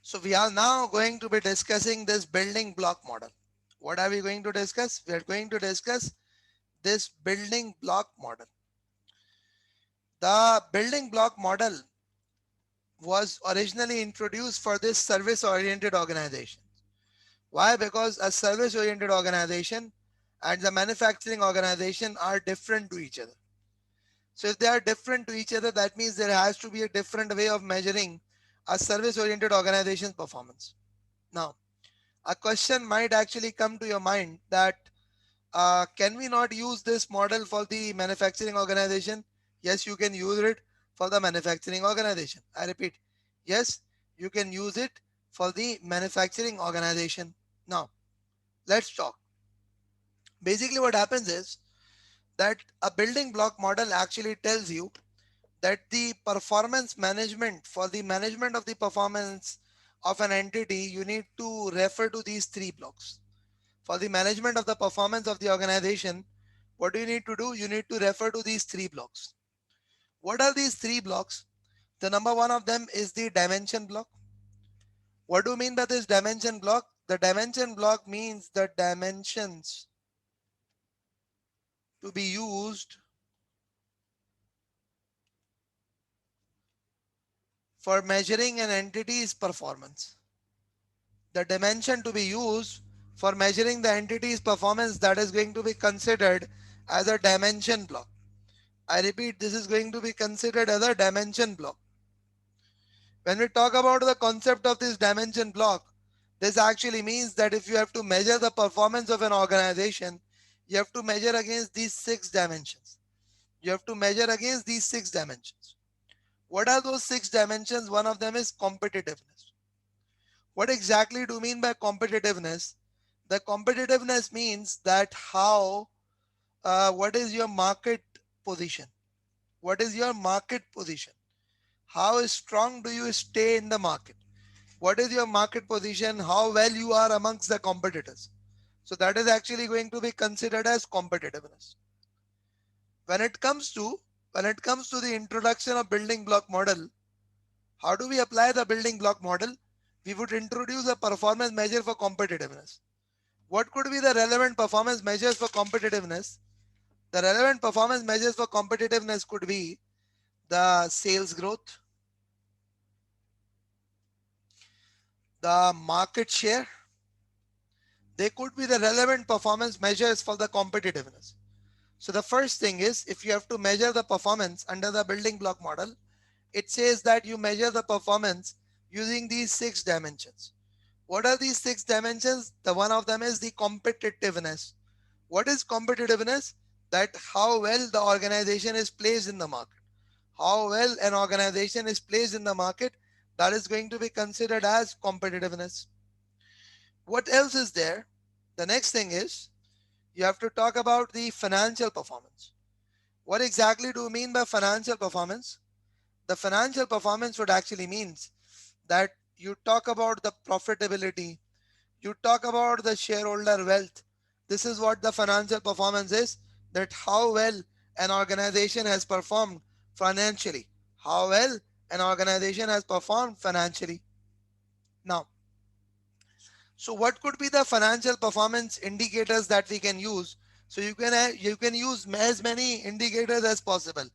So we are now going to be discussing this building block model. What are we going to discuss? We are going to discuss this building block model. The building block model was originally introduced for this service oriented organization. Why? Because a service oriented organization and the manufacturing organization are different to each other. So if they are different to each other, that means there has to be a different way of measuring a service oriented organization's performance. Now, a question might actually come to your mind that can we not use this model for the manufacturing organization? Yes, you can use it for the manufacturing organization. I repeat, yes, you can use it for the manufacturing organization. Now, let's talk. Basically, what happens is that a building block model actually tells you that the performance management, for the management of the performance of an entity, you need to refer to these three blocks. For the management of the performance of the organization, what do you need to do? You need to refer to these three blocks. What are these three blocks? The number one of them is the dimension block. What do you mean by this dimension block? The dimension block means the dimensions to be used for measuring an entity's performance. The dimension to be used for measuring the entity's performance, that is going to be considered as a dimension block. I repeat, this is going to be considered as a dimension block. When we talk about the concept of this dimension block, this actually means that if you have to measure the performance of an organization, you have to measure against these six dimensions. You have to measure against these six dimensions. What are those six dimensions? One of them is competitiveness. What exactly do you mean by competitiveness? The competitiveness means that what is your market position? What is your market position? How strong do you stay in the market? What is your market position? How well you are amongst the competitors? So that is actually going to be considered as competitiveness. When it comes to the introduction of building block model, how do we apply the building block model? We would introduce a performance measure for competitiveness. What could be the relevant performance measures for competitiveness? The relevant performance measures for competitiveness could be the sales growth, the market share. They could be the relevant performance measures for the competitiveness. So the first thing is, if you have to measure the performance under the building block model, it says that you measure the performance using these six dimensions. What are these six dimensions? The one of them is the competitiveness. What is competitiveness? That how well the organization is placed in the market. How well an organization is placed in the market, that is going to be considered as competitiveness. What else is there? The next thing is you have to talk about the financial performance. What exactly do you mean by financial performance? The financial performance would actually means that you talk about the profitability, you talk about the shareholder wealth. This is what the financial performance is, that how well an organization has performed financially. How well an organization has performed financially. Now, so what could be the financial performance indicators that we can use? So you can use as many indicators as possible,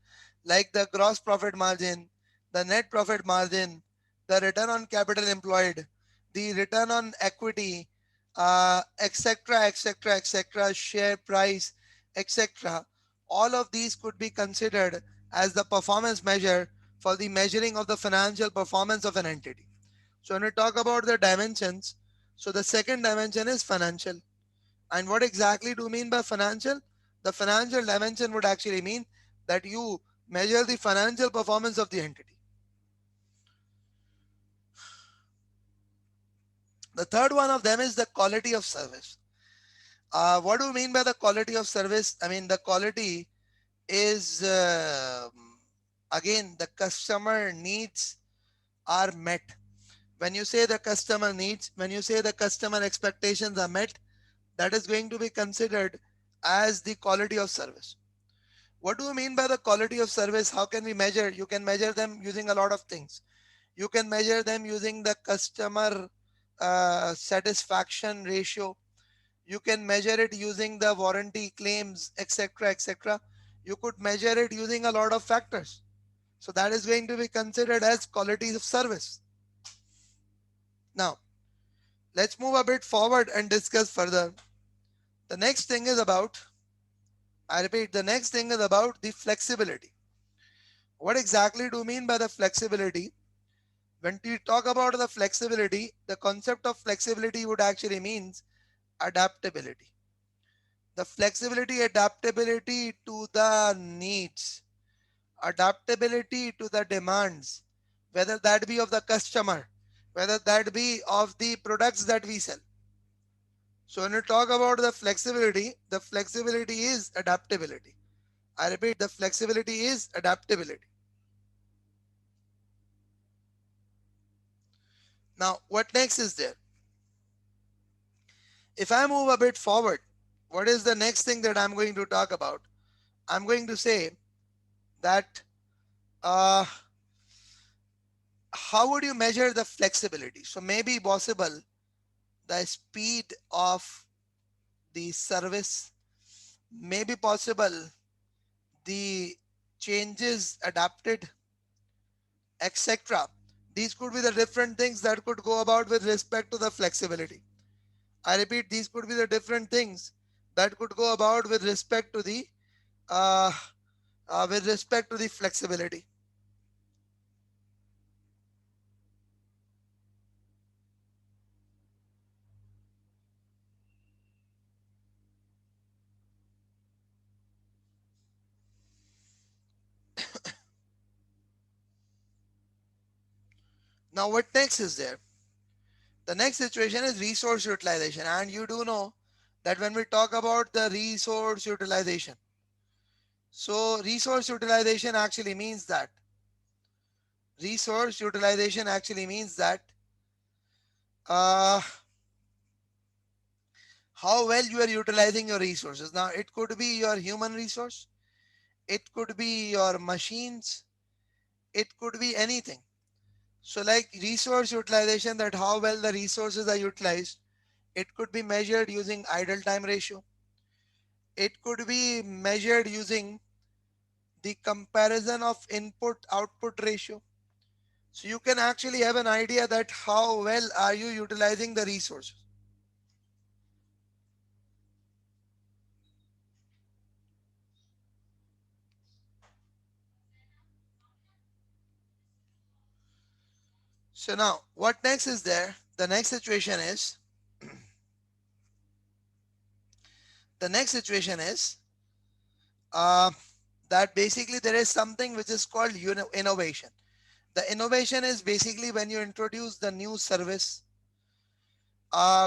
like the gross profit margin, the net profit margin, the return on capital employed, the return on equity, etc., etc., etc., share price, etc. All of these could be considered as the performance measure for the measuring of the financial performance of an entity. So when we talk about the dimensions, so the second dimension is financial. And what exactly do you mean by financial? The financial dimension would actually mean that you measure the financial performance of the entity. The third one of them is the quality of service. What do you mean by the quality of service? I mean, the quality is again, the customer needs are met. When you say the customer needs, when you say the customer expectations are met, that is going to be considered as the quality of service. What do you mean by the quality of service? How can we measure? You can measure them using a lot of things. You can measure them using the customer satisfaction ratio. You can measure it using the warranty claims, etc., etc. You could measure it using a lot of factors. So that is going to be considered as quality of service. Now, let's move a bit forward and discuss further. The next thing is about, I repeat, the next thing is about the flexibility. What exactly do you mean by the flexibility? When we talk about the flexibility, the concept of flexibility would actually means adaptability. The flexibility, adaptability to the needs, adaptability to the demands, whether that be of the customer, whether that be of the products that we sell. So when you talk about the flexibility is adaptability. I repeat, the flexibility is adaptability. Now, what next is there? If I move a bit forward, what is the next thing that I'm going to talk about? I'm going to say that uh, how would you measure the flexibility? So maybe possible the speed of the service, maybe possible the changes adapted, etc. These could be the different things that could go about with respect to the flexibility. I repeat, these could be the different things that could go about uh, with respect to the flexibility. Now, what next is there? The next situation is resource utilization, and you do know that when we talk about the resource utilization, so resource utilization actually means that uh, how well you are utilizing your resources. Now, it could be your human resource, it could be your machines, it could be anything. So, like resource utilization, that how well the resources are utilized, it could be measured using idle time ratio. It could be measured using the comparison of input output ratio. So you can actually have an idea that how well are you utilizing the resources. So now what next is there? The next situation is uh, that basically there is something which is called innovation. The innovation is basically when you introduce the new service,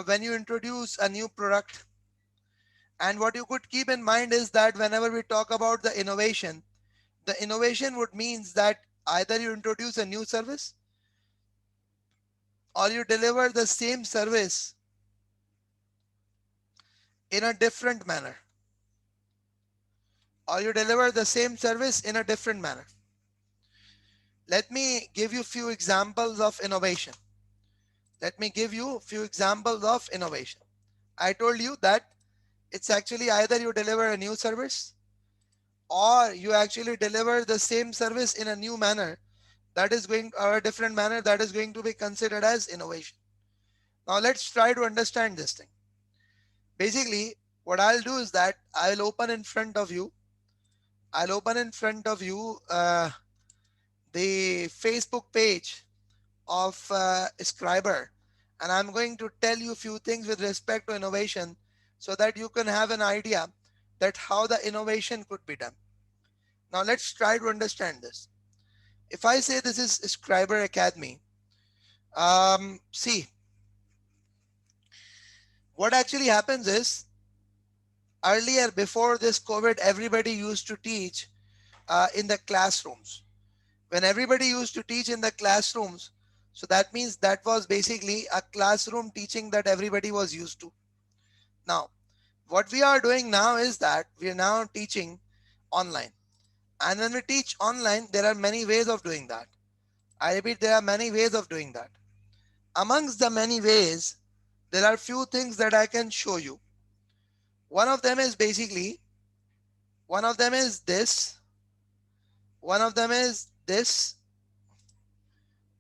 when you introduce a new product. And what you could keep in mind is that whenever we talk about the innovation would means that either you introduce a new service or you deliver the same service in a different manner or you deliver the same service in a different manner. Let me give you few examples of innovation. Let me give you few examples of innovation. I told you that it's actually either you deliver a new service or you actually deliver the same service in a new manner that is going or a different manner that is going to be considered as innovation. Now let's try to understand this thing. Basically, what I'll do is that I'll open in front of you the Facebook page of Scriber, and I'm going to tell you a few things with respect to innovation so that you can have an idea that how the innovation could be done. Now let's try to understand this. If I say this is Scriber Academy, see, what actually happens is earlier before this COVID, everybody used to teach in the classrooms. When everybody used to teach in the classrooms, so that means that was basically a classroom teaching that everybody was used to. Now, what we are doing now is that we are now teaching online. And when we teach online, there are many ways of doing that. I repeat, there are many ways of doing that. Amongst the many ways, there are few things that I can show you. One of them is basically, one of them is this, one of them is this,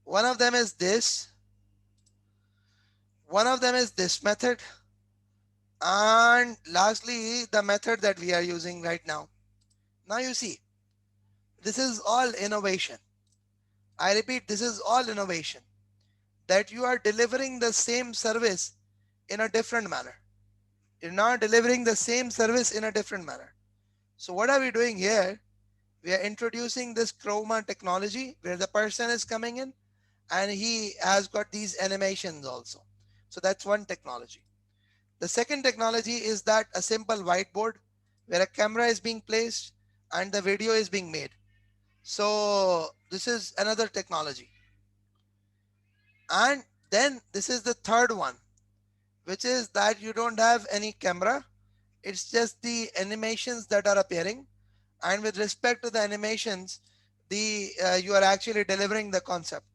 one of them is this, one of them is this method, and lastly, the method that we are using right now. Now you see, this is all innovation. I repeat, this is all innovation. That you are delivering the same service in a different manner. You're not delivering the same service in a different manner. So what are we doing here? We are introducing this chroma technology where the person is coming in and he has got these animations also. So that's one technology. The second technology is that a simple whiteboard where a camera is being placed and the video is being made. So this is another technology. And then this is the third one, which is that you don't have any camera. It's just the animations that are appearing. And with respect to the animations, you are actually delivering the concept.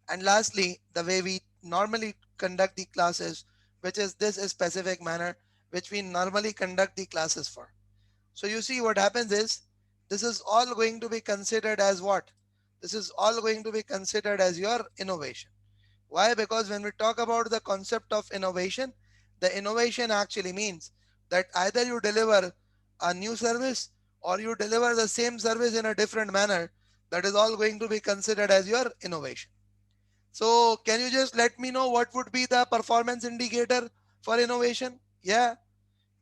And lastly, the way we normally conduct the classes, which is this specific manner, which we normally conduct the classes for. So you see what happens is, this is all going to be considered as what? This is all going to be considered as your innovation. Why? Because when we talk about the concept of innovation, the innovation actually means that either you deliver a new service or you deliver the same service in a different manner. That is all going to be considered as your innovation. So can you just let me know what would be the performance indicator for innovation? Yeah.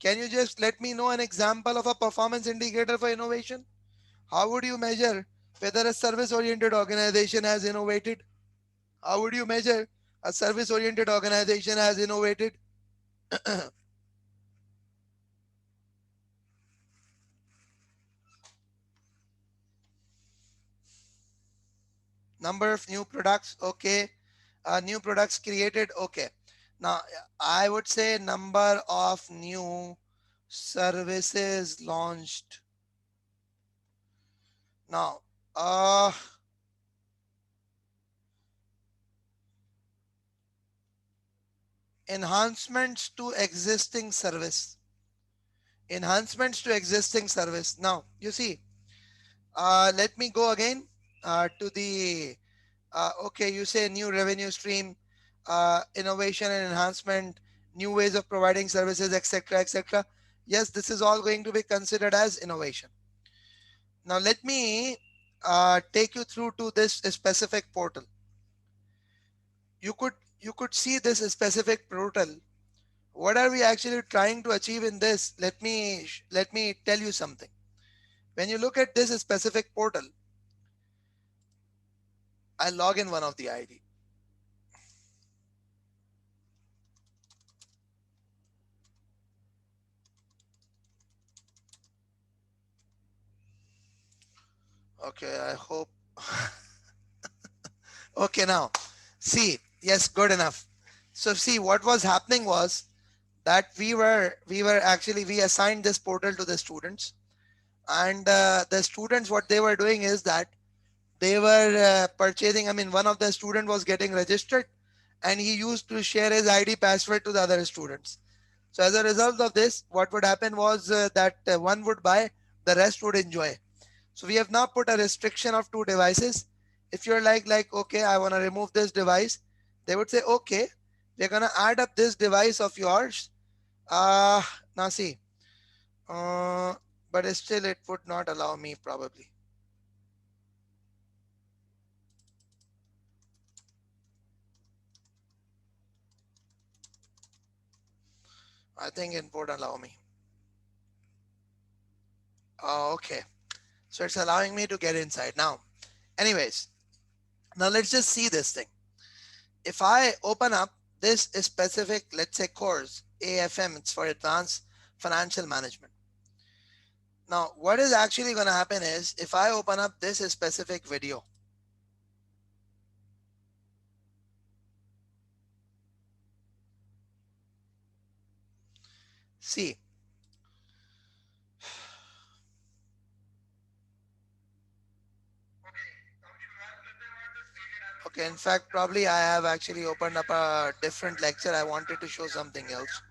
Can you just let me know an example of a performance indicator for innovation? How would you measure whether a service oriented organization has innovated? How would you measure a service oriented organization has innovated? Number of new products, okay. New products created, okay. Now I would say number of new services launched. Now, enhancements to existing service. Enhancements to existing service. Now, you see, let me go again to the, okay, you say new revenue stream, innovation and enhancement, new ways of providing services, etc., etc. Yes, this is all going to be considered as innovation. Now, let me take you through to this specific portal. You could see this specific portal. What are we actually trying to achieve in this? Let me tell you something. When you look at this specific portal, I log in one of the ID. Okay, I hope. Okay, now see, yes, good enough. So see, what was happening was that we were actually, we assigned this portal to the students, and the students, what they were doing is that they were purchasing. I mean, one of the student was getting registered, and he used to share his ID password to the other students. So as a result of this, what would happen was that one would buy, the rest would enjoy. So we have now put a restriction of 2 devices. If you're like, okay, I want to remove this device, they would say, okay, we're going to add up this device of yours. Now see, uh, but still it would not allow me probably. I think it would allow me. Okay. So it's allowing me to get inside now. Anyways, now let's just see this thing. If I open up this specific, let's say course, AFM, it's for advanced financial management. Now, what is actually going to happen is, if I open up this specific video, see, Okay, in fact, probably I have actually opened up a different lecture. I wanted to show something else.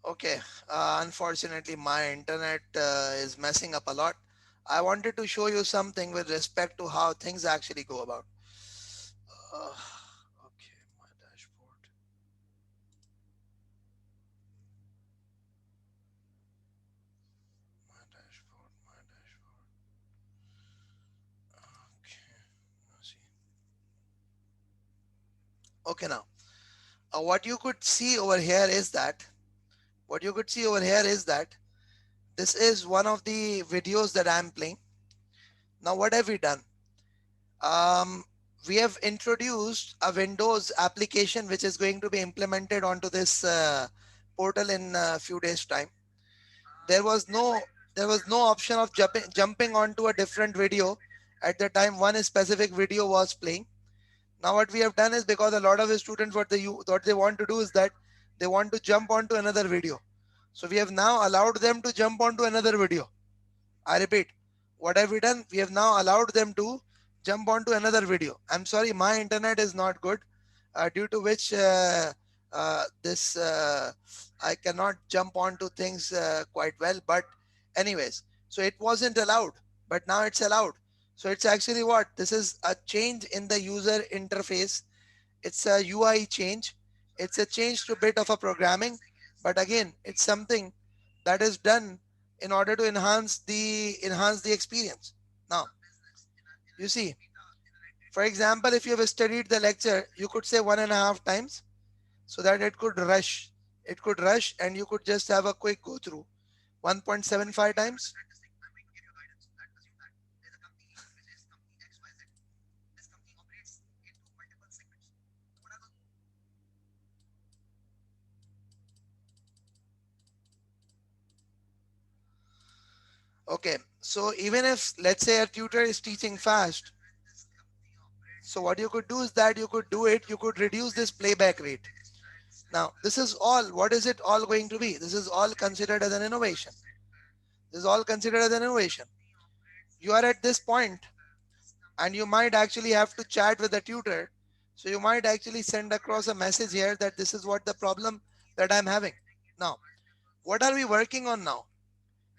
Okay, unfortunately, my internet is messing up a lot. I wanted to show you something with respect to how things actually go about. Okay, my dashboard. My dashboard. My dashboard. Okay, let's see. Okay, now what you could see over here is that this is one of the videos that I'm playing. Now, what have we done? Um, we have introduced a Windows application which is going to be implemented onto this portal in a few days time. There was no option of jumping onto a different video at the time one specific video was playing. Now what we have done is, because a lot of the students, what they want to do is that they want to jump onto another video. So we have now allowed them to jump onto another video. I repeat, what have we done? We have now allowed them to jump onto another video. I'm sorry, my internet is not good, due to which this I cannot jump onto things quite well. But anyways, so it wasn't allowed, but now it's allowed. So it's actually what? This is a change in the user interface. It's a UI change. It's a change to bit of a programming, but again, it's something that is done in order to enhance the experience. Now, you see, for example, if you have studied the lecture, you could say 1.5 times so that it could rush. It could rush, and you could just have a quick go through. 1.75 times. Okay, so even if, let's say, a tutor is teaching fast, so what you could do is that you could reduce this playback rate. Now, this is all, what is it all going to be? This is all considered as an innovation. This is all considered as an innovation. You are at this point and you might actually have to chat with the tutor. So you might actually send across a message here that this is what the problem that I'm having. Now, what are we working on now?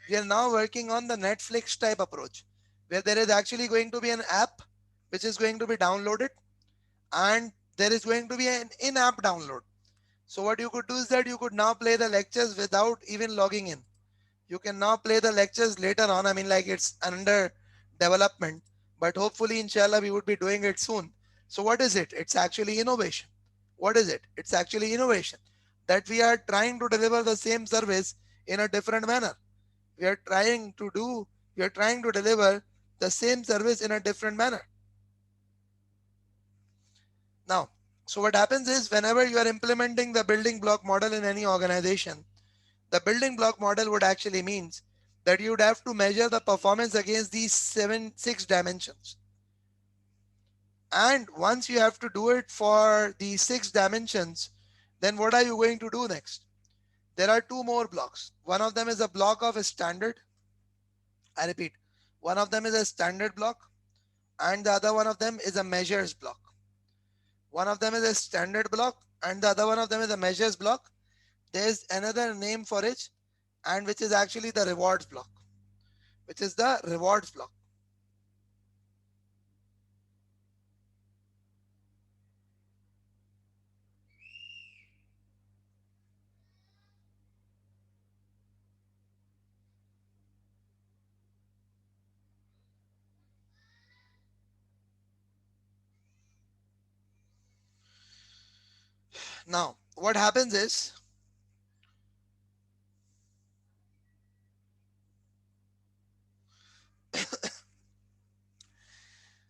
We are now working on the Netflix type approach, where there is actually going to be an app which is going to be downloaded, and there is going to be an in-app download. So what you could do is that you could now play the lectures without even logging in. You can now play the lectures later on. I mean, like, it's under development, but hopefully, inshallah, we would be doing it soon. So what is it? It's actually innovation. What is it? It's actually innovation, that we are trying to deliver the same service in a different manner. We are trying to deliver the same service in a different manner. Now, so what happens is, whenever you are implementing the building block model in any organization, the building block model would actually means that you would have to measure the performance against these six dimensions. And once you have to do it for these 6 dimensions, then what are you going to do next? There are two more blocks. One of them is a block of a standard. I repeat, one of them is a standard block, and the other one of them is a measures block. One of them is a standard block, and the other one of them is a measures block. There is another name for it, and which is actually the rewards block, which is the rewards block. Now, what happens is,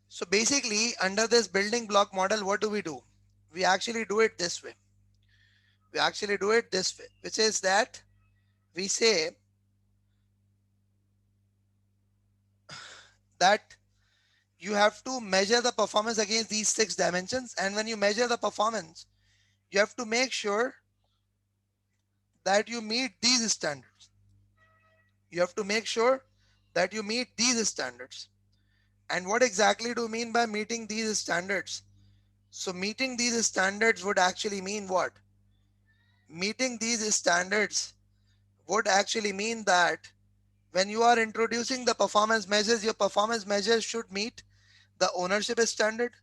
so basically, under this building block model, what do? We actually do it this way. Which is that we say you have to measure the performance against these 6 dimensions. And when you measure the performance, you have to make sure that you meet these standards. You have to make sure that you meet these standards. And what exactly do you mean by meeting these standards? So meeting these standards would actually mean what? Meeting these standards would actually mean that when you are introducing the performance measures, your performance measures should meet the ownership standard.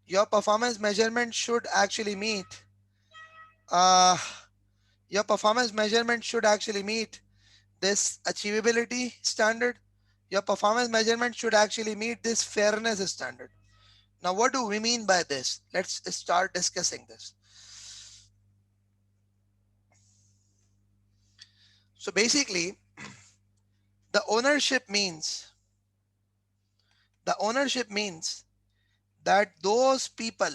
Your performance measurement should actually meet uh, your performance measurement should actually meet this achievability standard. Your performance measurement should actually meet this fairness standard. Now, what do we mean by this? Let's start discussing this. So basically, the ownership means the ownership means that those people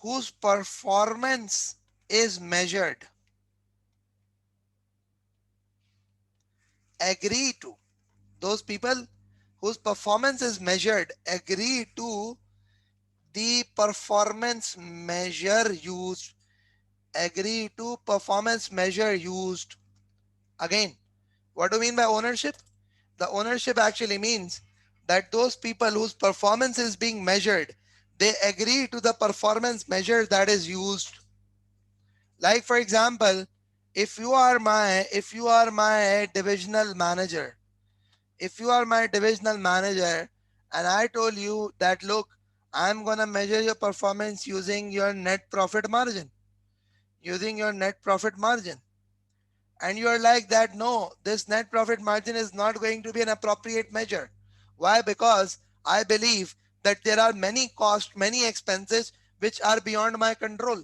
whose performance is measured agree to those people whose performance is measured agree to the performance measure used. Agree to performance measure used. Again, what do you mean by ownership? The ownership actually means that those people whose performance is being measured, they agree to the performance measure that is used. Like for example, if you are my divisional manager, if you are my divisional manager and I told you that look, I'm gonna measure your performance using your net profit margin, using your net profit margin. And you are like that, no, this net profit margin is not going to be an appropriate measure. Why? Because I believe that there are many costs, many expenses which are beyond my control.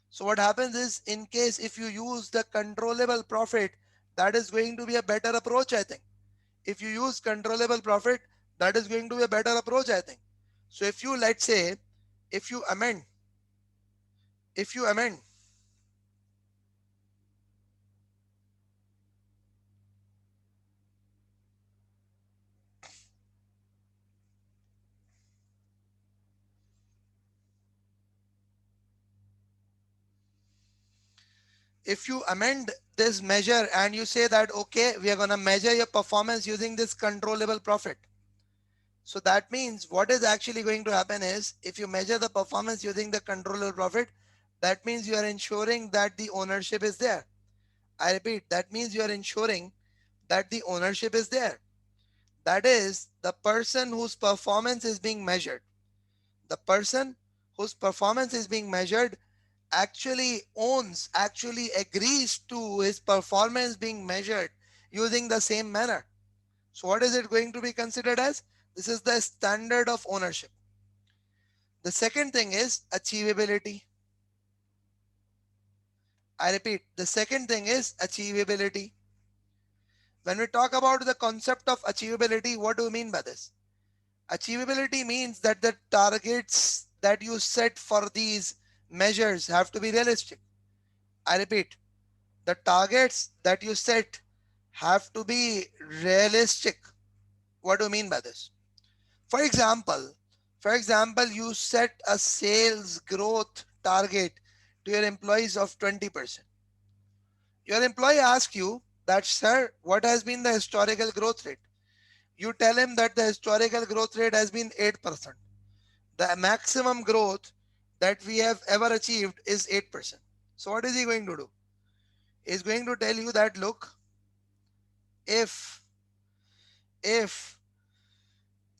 So what happens is, in case if you use the controllable profit, that is going to be a better approach, I think. If you use controllable profit, that is going to be a better approach, I think. So if you, let's say, if you amend, if you amend, if you amend this measure and you say that, okay, we are going to measure your performance using this controllable profit. So that means what is actually going to happen is, if you measure the performance using the controllable profit, that means you are ensuring that the ownership is there. I repeat, that means you are ensuring that the ownership is there. That is, the person whose performance is being measured, the person whose performance is being measured actually owns, actually agrees to his performance being measured using the same manner. So what is it going to be considered as? This is the standard of ownership. The second thing is achievability. I repeat, the second thing is achievability. When we talk about the concept of achievability, what do we mean by this? Achievability means that the targets that you set for these measures have to be realistic. I repeat, the targets that you set have to be realistic. What do you mean by this? For example, you set a sales growth target to your employees of 20%. Your employee asks you that, sir, what has been the historical growth rate? You tell him that the historical growth rate has been 8%. The maximum growth that we have ever achieved is 8%. So what is he going to do? He's going to tell you that, look, if if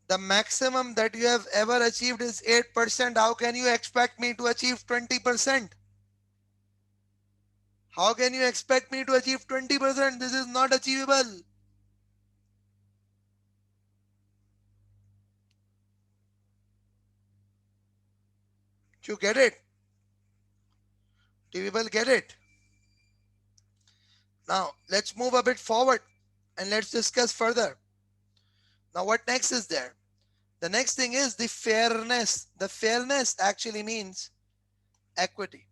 the maximum that you have ever achieved is 8%, how can you expect me to achieve 20%? How can you expect me to achieve 20%? This is not achievable. Do you get it? Do people get it? Now, let's move a bit forward and let's discuss further. Now, what next is there? The next thing is the fairness. The fairness actually means equity.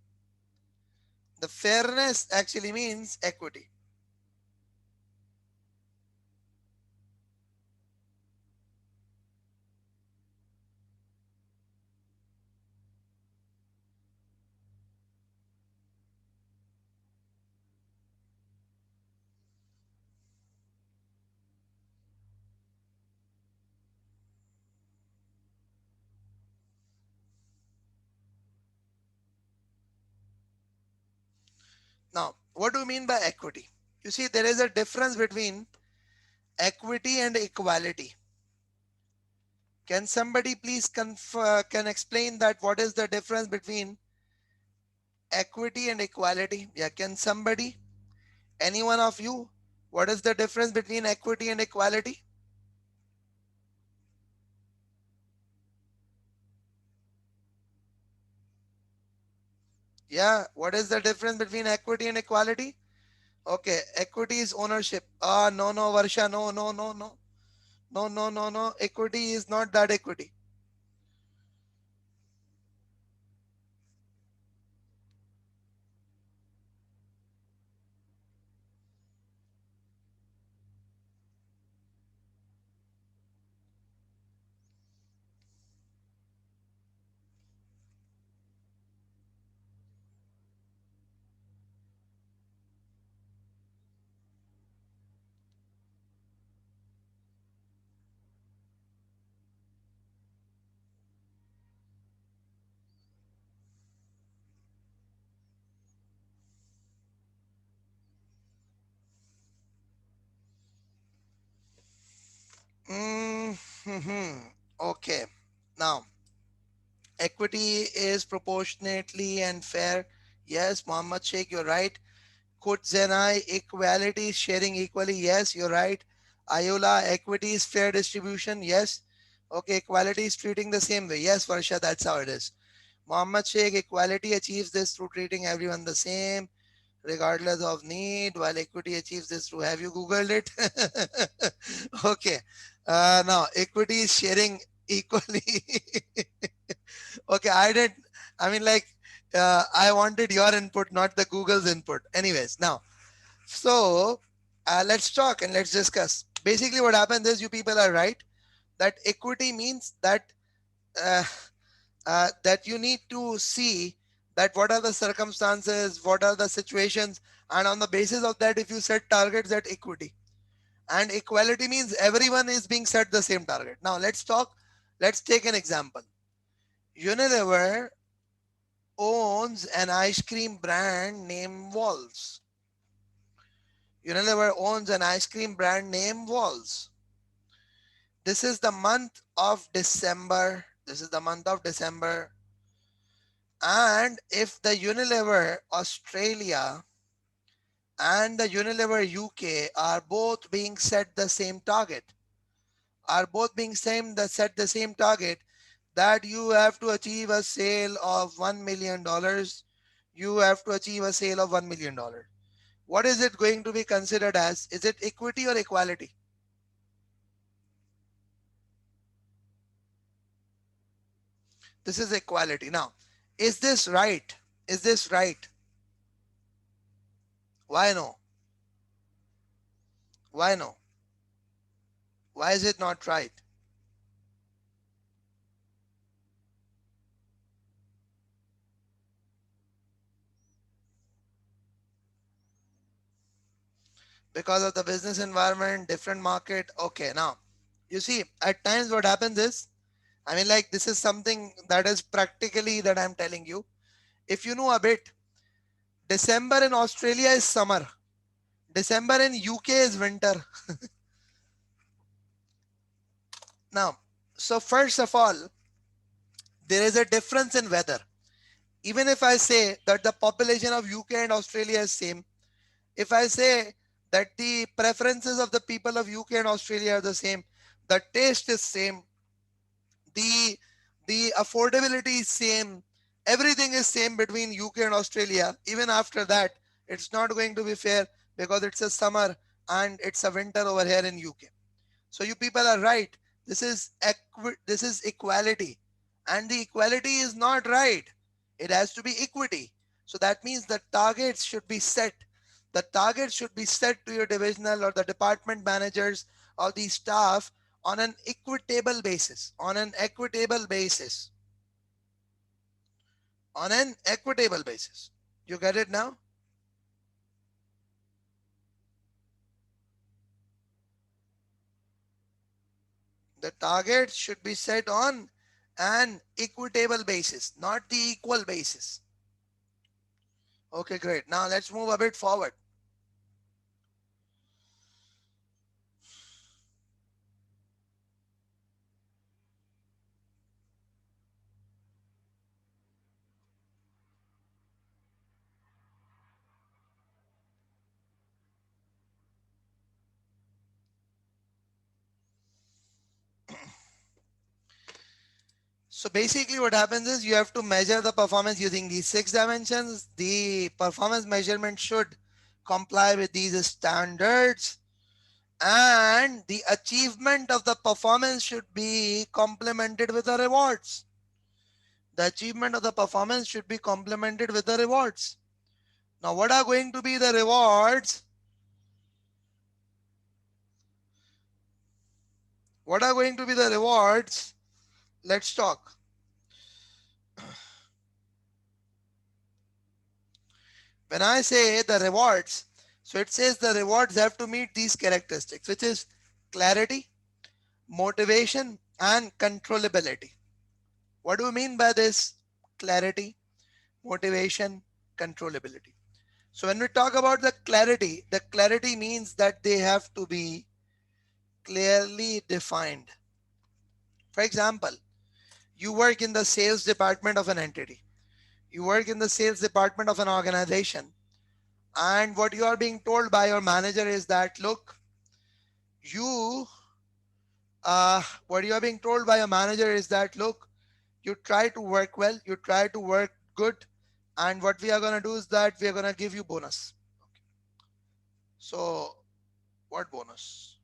The fairness actually means equity. Now, what do you mean by equity? You see, there is a difference between equity and equality. Can somebody please can explain that what is the difference between equity and equality? Yeah, can somebody, any one of you, what is the difference between equity and equality? Yeah, what is the difference between equity and equality? Okay, equity is ownership. Ah, no, no, Varsha, no, no, no, no, no, no, no, no. Equity is not that equity. Mm-hmm. Okay. Now, equity is proportionately and fair. Yes, Muhammad Sheikh, you're right. Could Zenai, equality is sharing equally? Yes, you're right. Ayola, equity is fair distribution? Yes. Okay, equality is treating the same way. Yes, Varsha, that's how it is. Muhammad Sheikh, equality achieves this through treating everyone the same, regardless of need, while equity achieves this through, have you Googled it? Okay. Now, equity is sharing equally. Okay, I did. I mean, like, I wanted your input, not the Google's input. Anyways, now, so let's talk and let's discuss. Basically, what happens is you people are right that equity means that uh, that you need to see that what are the circumstances, what are the situations, and on the basis of that, if you set targets at equity. And equality means everyone is being set the same target. Now let's talk. Let's take an example. Unilever owns an ice cream brand named Walls. Unilever owns an ice cream brand named Walls. This is the month of December. This is the month of December. And if the Unilever Australia and the Unilever UK are both being set the same target, are both being set the same target, that you have to achieve a sale of $1 million. You have to achieve a sale of $1 million. What is it going to be considered as? Is it equity or equality? This is equality. Now, is this right? Is this right? Why no? Why no? Why is it not right? Because of the business environment, different market. Okay, now you see, at times what happens is, I mean, like, this is something that is practically that I'm telling you. If you know a bit, December in Australia is summer. December in UK is winter. Now, so first of all, there is a difference in weather. Even if I say that the population of UK and Australia is same, if I say that the preferences of the people of UK and Australia are the same, the taste is same, the the affordability is same, everything is same between UK and Australia. Even after that, it's not going to be fair because it's a summer and it's a winter over here in UK. So you people are right. This is equality, and the equality is not right. It has to be equity. So that means the targets should be set. The targets should be set to your divisional or the department managers or the staff on an equitable basis. On an equitable basis. On an equitable basis. You get it now? The targets should be set on an equitable basis, not the equal basis. Okay, great. Now let's move a bit forward. So basically what happens is you have to measure the performance using these 6 dimensions. The performance measurement should comply with these standards, and the achievement of the performance should be complemented with the rewards. The achievement of the performance should be complemented with the rewards. Now, what are going to be the rewards? What are going to be the rewards? Let's talk. When I say the rewards, so it says the rewards have to meet these characteristics, which is clarity, motivation, and controllability. What do you mean by this? Clarity, motivation, controllability. So when we talk about the clarity means that they have to be clearly defined. For example, you work in the sales department of an entity. You work in the sales department of an organization. And what you are being told by your manager is that, look, you, what you are being told by your manager is that, look, you try to work well, you try to work good. And what we are going to do is that we are going to give you bonus. So, what bonus?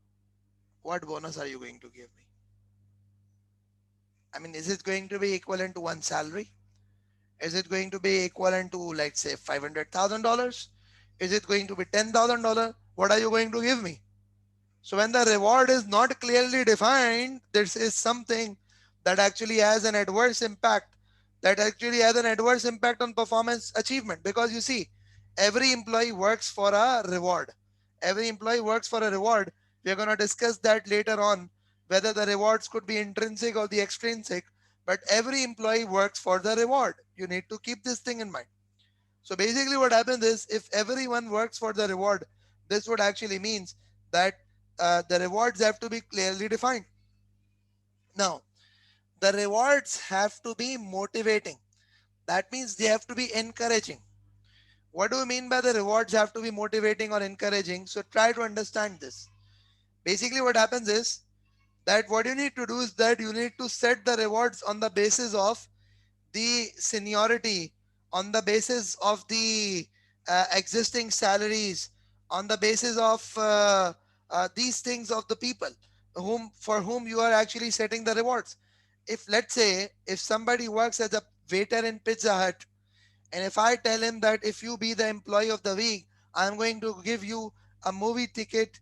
What bonus are you going to give me? I mean, is it going to be equivalent to one salary? Is it going to be equivalent to, let's say, $500,000? Is it going to be $10,000? What are you going to give me? So when the reward is not clearly defined, this is something that actually has an adverse impact, that actually has an adverse impact on performance achievement. Because you see, every employee works for a reward. Every employee works for a reward. We are going to discuss that later on, whether the rewards could be intrinsic or the extrinsic. But every employee works for the reward. You need to keep this thing in mind. So basically, what happens is if everyone works for the reward, this would actually means that the rewards have to be clearly defined. Now, the rewards have to be motivating. That means they have to be encouraging. What do you mean by the rewards have to be motivating or encouraging? So try to understand this. Basically, what happens is that what you need to do is that you need to set the rewards on the basis of the seniority, on the basis of the existing salaries, on the basis of these things of the people whom for whom you are actually setting the rewards. If let's say if somebody works as a waiter in Pizza Hut, and if I tell him that if you be the employee of the week, I'm going to give you a movie ticket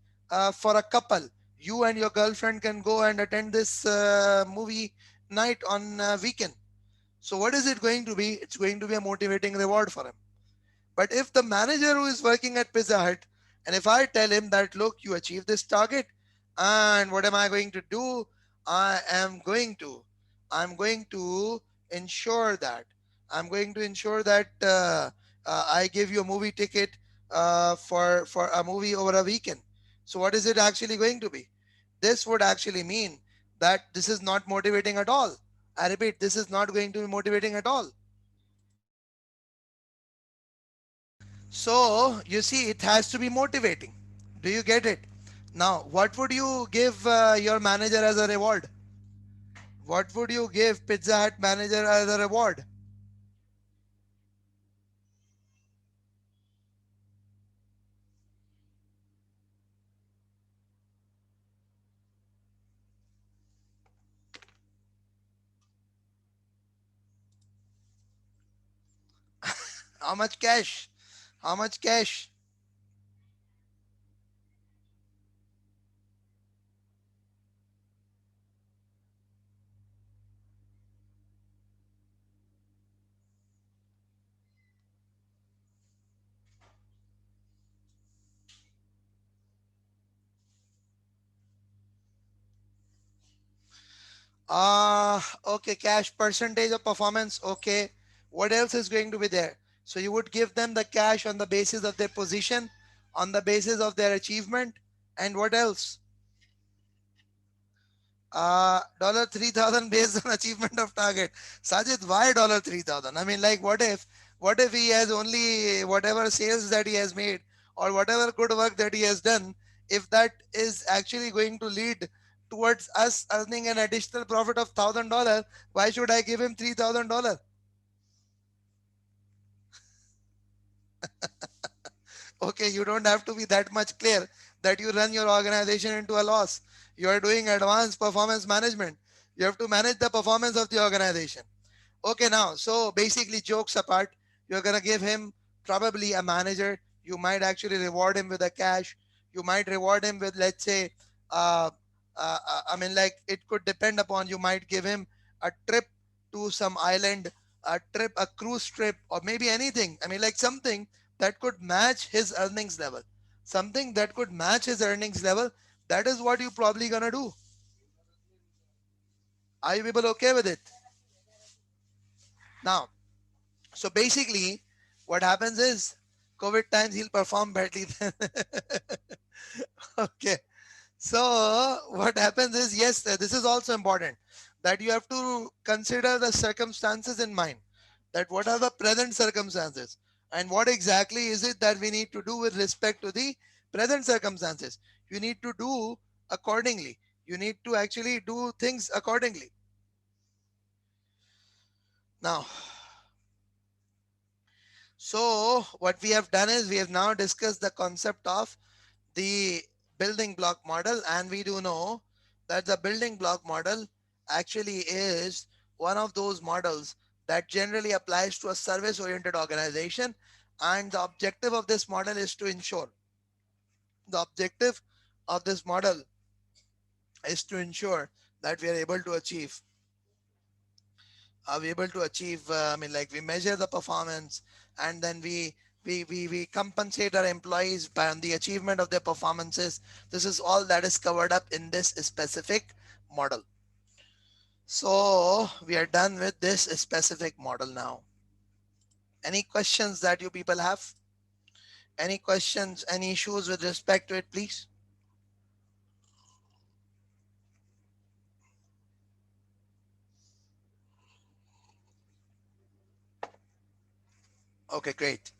for a couple. You and your girlfriend can go and attend this movie night on weekend. So what is it going to be? It's going to be a motivating reward for him. But if the manager who is working at Pizza Hut, and if I tell him that, look, you achieve this target, and what am I going to do? I am going to, I'm going to ensure that, I'm going to ensure that I give you a movie ticket for a movie over a weekend. So what is it actually going to be? This would actually mean that this is not motivating at all. I repeat, this is not going to be motivating at all. So you see, it has to be motivating. Do you get it? Now, what would you give your manager as a reward? What would you give Pizza Hut manager as a reward? How much cash? How much cash? Okay, cash percentage of performance. Okay. What else is going to be there? So you would give them the cash on the basis of their position, on the basis of their achievement, and what else? Dollar 3,000 based on achievement of target. Sajid, why dollar 3,000? I mean, like, what if he has only whatever sales that he has made or whatever good work that he has done, if that is actually going to lead towards us earning an additional profit of $1,000, why should I give him $3,000? Okay, you don't have to be that much clear that you run your organization into a loss. You are doing advanced performance management. You have to manage the performance of the organization. Okay, now, so basically, jokes apart, you're gonna give him probably a manager. You might actually reward him with a cash. You might reward him with, let's say, uh, I mean, like, it could depend upon. You might give him a trip to some island, a trip, a cruise trip, or maybe anything. I mean, like, something that could match his earnings level. Something that could match his earnings level. That is what you probably gonna do. Are you people okay with it? Now, so basically, what happens is COVID times he'll perform badly. Okay. So what happens is, yes, this is also important that you have to consider the circumstances in mind. That what are the present circumstances and what exactly is it that we need to do with respect to the present circumstances. You need to do accordingly. You need to actually do things accordingly. Now, so what we have done is we have now discussed the concept of the building block model, and we do know that the building block model actually is one of those models that generally applies to a service oriented organization, and the objective of this model is to ensure the objective of this model is to ensure that we are able to achieve are we able to achieve I mean, like, we measure the performance, and then we compensate our employees by on the achievement of their performances. This is all that is covered up in this specific model. So we are done with this specific model now. Any questions that you people have? Any questions, any issues with respect to it, please? Okay, great.